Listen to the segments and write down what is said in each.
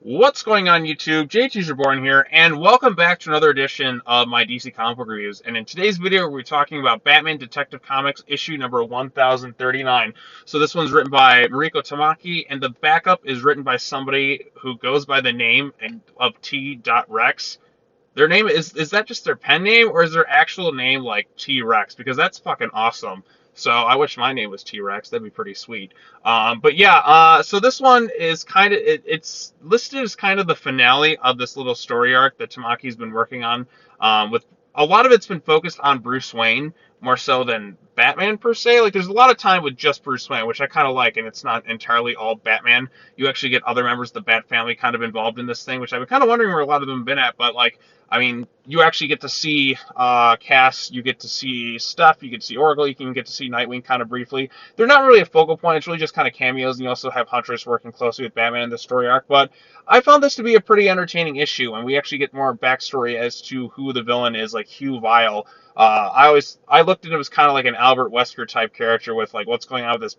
What's going on YouTube? JT's Reborn here, and welcome back to another edition of my DC comic book reviews. And in today's video, we're talking about Batman Detective Comics issue number 1039. So this one's written by Mariko Tamaki, and the backup is written by somebody who goes by the name of T. Rex. Their name is that just their pen name, or is their actual name like T Rex? Because that's fucking awesome. So I wish my name was T Rex. That'd be pretty sweet. But yeah, so this one is kind of it's listed as kind of the finale of this little story arc that Tamaki's been working on. With a lot of it's been focused on Bruce Wayne more so than Batman per se. Like there's a lot of time with just Bruce Wayne, which I kind of like, and it's not entirely all Batman. You actually get other members of the Bat family kind of involved in this thing, which I've been kind of wondering where a lot of them have been at. But like, I mean, you actually get to see Cass, you get to see Steph, you get to see Oracle, you can get to see Nightwing kind of briefly. They're not really a focal point, it's really just kind of cameos, and you also have Huntress working closely with Batman in the story arc. But I found this to be a pretty entertaining issue, and we actually get more backstory as to who the villain is, like Hugh Vile. I looked at him as kind of like an Albert Wesker type character with like what's going on with this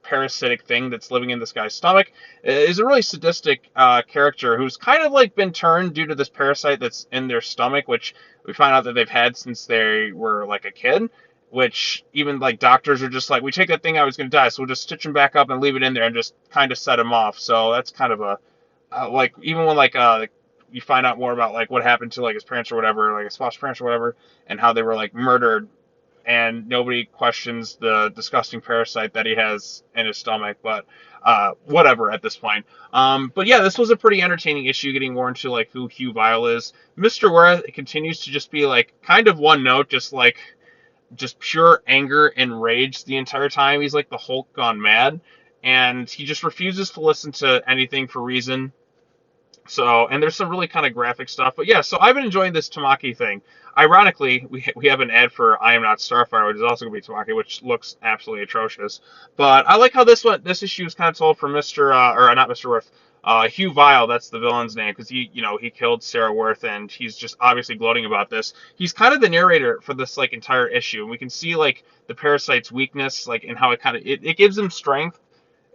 parasitic thing that's living in this guy's stomach. Is a really sadistic character who's kind of like been turned due to this parasite that's in their stomach, which we find out that they've had since they were like a kid. Which even like doctors are just like, we take that thing out, he's gonna die, so we'll just stitch him back up and leave it in there and just kind of set him off. So that's kind of a like even when you find out more about like what happened to like his parents or whatever, like his foster parents or whatever, and how they were like murdered, and nobody questions the disgusting parasite that he has in his stomach. But whatever at this point. But yeah, this was a pretty entertaining issue, getting more into like who Hugh Vile is. Mr. Worth continues to just be like kind of one note, just pure anger and rage the entire time. He's like the Hulk gone mad, and he just refuses to listen to anything for reason. So, and there's some really kind of graphic stuff. But yeah, so I've been enjoying this Tamaki thing. Ironically, we have an ad for I Am Not Starfire, which is also going to be Tamaki, which looks absolutely atrocious. But I like how this issue is kind of told from Mr. Or not Mr. Worth, Hugh Vile, that's the villain's name, because he killed Sarah Worth, and he's just obviously gloating about this. He's kind of the narrator for this like entire issue, and we can see like the parasite's weakness, like and how it gives him strength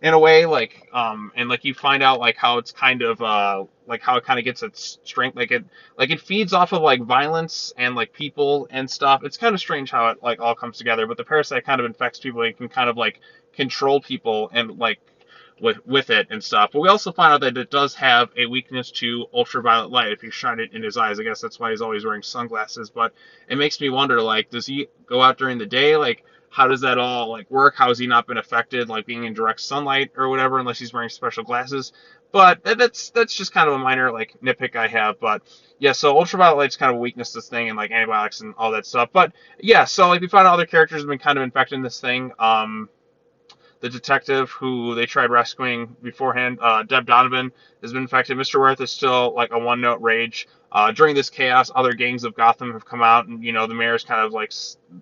in a way, like and like you find out like how it's kind of like how it kind of gets its strength, like it feeds off of like violence and like people and stuff. It's kind of strange how it like all comes together, but the parasite kind of infects people, and can kind of like control people and like with it and stuff. But we also find out that it does have a weakness to ultraviolet light if you shine it in his eyes. I guess that's why he's always wearing sunglasses. But it makes me wonder, like, does he go out during the day? Like, how does that all like work? How has he not been affected, like being in direct sunlight or whatever, unless he's wearing special glasses? But that's just kind of a minor like nitpick I have. But yeah, so ultraviolet light's kind of a weakness to this thing, and like antibiotics and all that stuff. But yeah, so like we find out other characters have been kind of infected in this thing. The detective who they tried rescuing beforehand, Deb Donovan, has been infected. Mr. Worth is still like a one-note rage. During this chaos, other gangs of Gotham have come out, and the mayor's kind of like,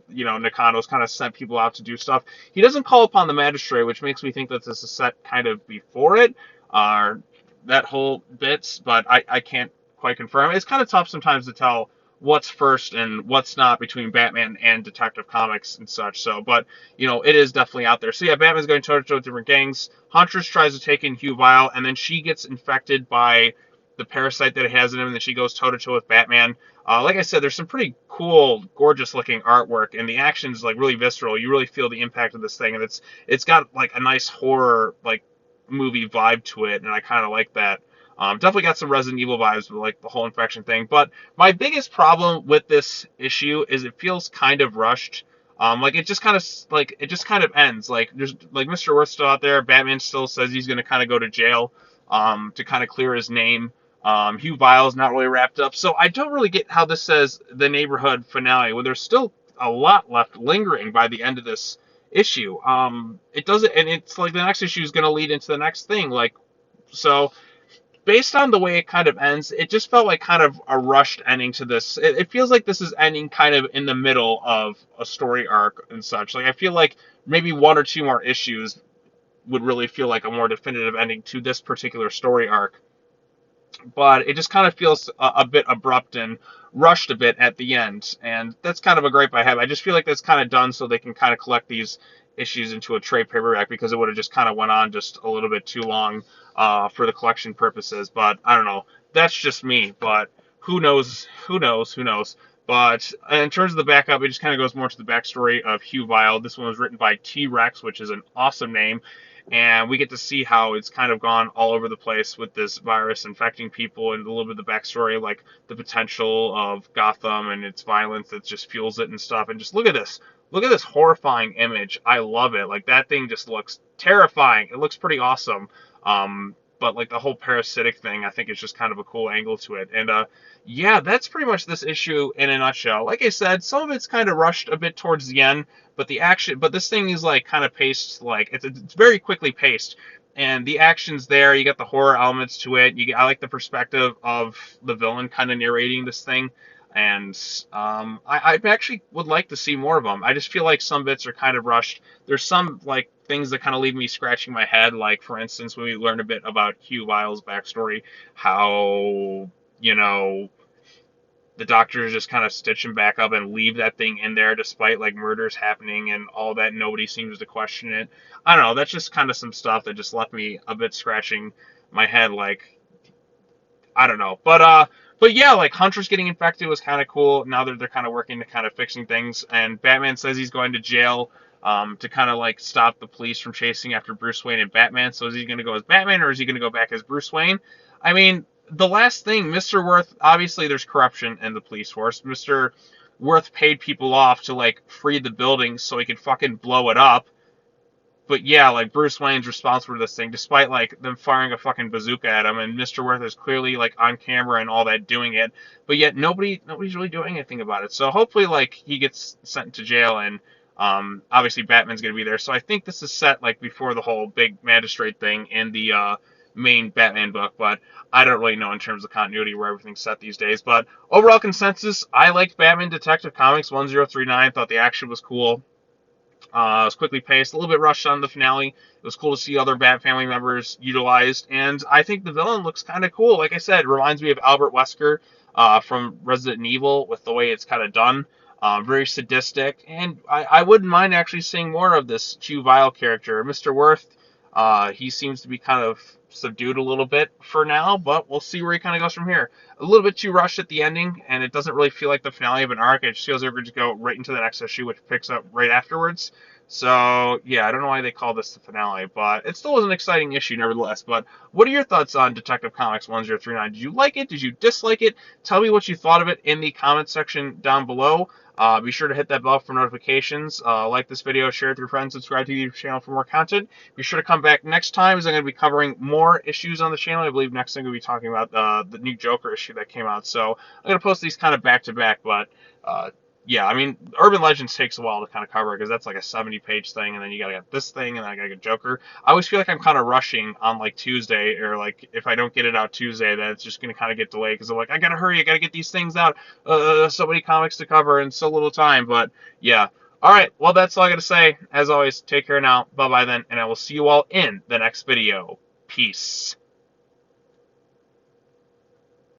Nakano's kind of sent people out to do stuff. He doesn't call upon the magistrate, which makes me think that this is set kind of before it, that whole bits, but I can't quite confirm. It's kind of tough sometimes to tell what's first and what's not between Batman and Detective Comics and such. So, but it is definitely out there. So yeah, Batman's going toe to toe with different gangs. Huntress tries to take in Hugh Vile, and then she gets infected by the parasite that it has in him, and then she goes toe to toe with Batman. Like I said, there's some pretty cool, gorgeous looking artwork, and the action's like really visceral. You really feel the impact of this thing, and it's got like a nice horror like movie vibe to it, and I kind of like that. Definitely got some Resident Evil vibes with like the whole infection thing. But my biggest problem with this issue is it feels kind of rushed. Like it just kind of ends. Like there's like Mr. Worth's still out there. Batman still says he's gonna kind of go to jail to kind of clear his name. Hugh Vile's not really wrapped up, so I don't really get how this says the neighborhood finale when there's still a lot left lingering by the end of this issue. It doesn't, and it's like the next issue is gonna lead into the next thing. Like so based on the way it kind of ends, it just felt like kind of a rushed ending to this. It feels like this is ending kind of in the middle of a story arc and such. Like I feel like maybe one or two more issues would really feel like a more definitive ending to this particular story arc. But it just kind of feels a bit abrupt and rushed a bit at the end, and that's kind of a gripe I have. I just feel like that's kind of done so they can kind of collect these issues into a trade paperback because it would have just kind of went on just a little bit too long for the collection purposes. But I don't know. That's just me. But who knows? Who knows? Who knows? But in terms of the backup, it just kind of goes more to the backstory of Hugh Vile. This one was written by T-Rex, which is an awesome name. And we get to see how it's kind of gone all over the place with this virus infecting people and a little bit of the backstory, like the potential of Gotham and its violence that just fuels it and stuff. And just look at this. Look at this horrifying image. I love it. Like, that thing just looks terrifying. It looks pretty awesome. But like the whole parasitic thing, I think is just kind of a cool angle to it. And yeah, that's pretty much this issue in a nutshell. Like I said, some of it's kind of rushed a bit towards the end, but this thing is like kind of paced, like it's very quickly paced, and the action's there. You got the horror elements to it. I like the perspective of the villain kind of narrating this thing, and I actually would like to see more of them. I just feel like some bits are kind of rushed. There's some like things that kind of leave me scratching my head, like for instance when we learn a bit about Hugh Vile's backstory, how the doctors just kind of stitch him back up and leave that thing in there despite like murders happening and all that. Nobody seems to question it. I don't know. That's just kind of some stuff that just left me a bit scratching my head. Like, I don't know. But yeah, like Huntress getting infected was kind of cool. Now that they're kind of working to kind of fixing things, and Batman says he's going to jail to kind of like stop the police from chasing after Bruce Wayne and Batman. So is he going to go as Batman or is he going to go back as Bruce Wayne? I mean, the last thing, Mr. Worth, obviously there's corruption in the police force. Mr. Worth paid people off to like free the building so he could fucking blow it up. But yeah, like Bruce Wayne's responsible for this thing, despite like them firing a fucking bazooka at him, and Mr. Worth is clearly like on camera and all that doing it, but yet nobody's really doing anything about it. So hopefully like he gets sent to jail, and obviously Batman's gonna be there. So I think this is set like before the whole big magistrate thing in the main Batman book, but I don't really know in terms of continuity where everything's set these days. But overall consensus, I liked Batman Detective Comics 1039. Thought the action was cool. It was quickly paced, a little bit rushed on the finale. It was cool to see other Bat family members utilized, and I think the villain looks kind of cool. Like I said, it reminds me of Albert Wesker from Resident Evil with the way it's kind of done. Very sadistic, and I wouldn't mind actually seeing more of this Hugh Vile character. Mr. Worth, he seems to be kind of subdued a little bit for now, but we'll see where he kind of goes from here. A little bit too rushed at the ending, and it doesn't really feel like the finale of an arc. It just feels like we're going to go right into the next issue, which picks up right afterwards. So, yeah, I don't know why they call this the finale, but it still was an exciting issue nevertheless. But what are your thoughts on Detective Comics 1039? Did you like it? Did you dislike it? Tell me what you thought of it in the comment section down below. Be sure to hit that bell for notifications. Like this video, share it with your friends, subscribe to the YouTube channel for more content. Be sure to come back next time, as I'm going to be covering more issues on the channel. I believe next thing we'll be talking about the new Joker issue that came out. So I'm going to post these kind of back to back, but yeah, I mean, Urban Legends takes a while to kind of cover because that's like a 70-page thing, and then you gotta get this thing, and then I gotta get Joker. I always feel like I'm kind of rushing on like Tuesday, or like if I don't get it out Tuesday, then it's just gonna kind of get delayed because I'm like, I gotta hurry, I gotta get these things out. So many comics to cover and so little time. But yeah, all right, well that's all I gotta say. As always, take care now, bye bye then, and I will see you all in the next video. Peace.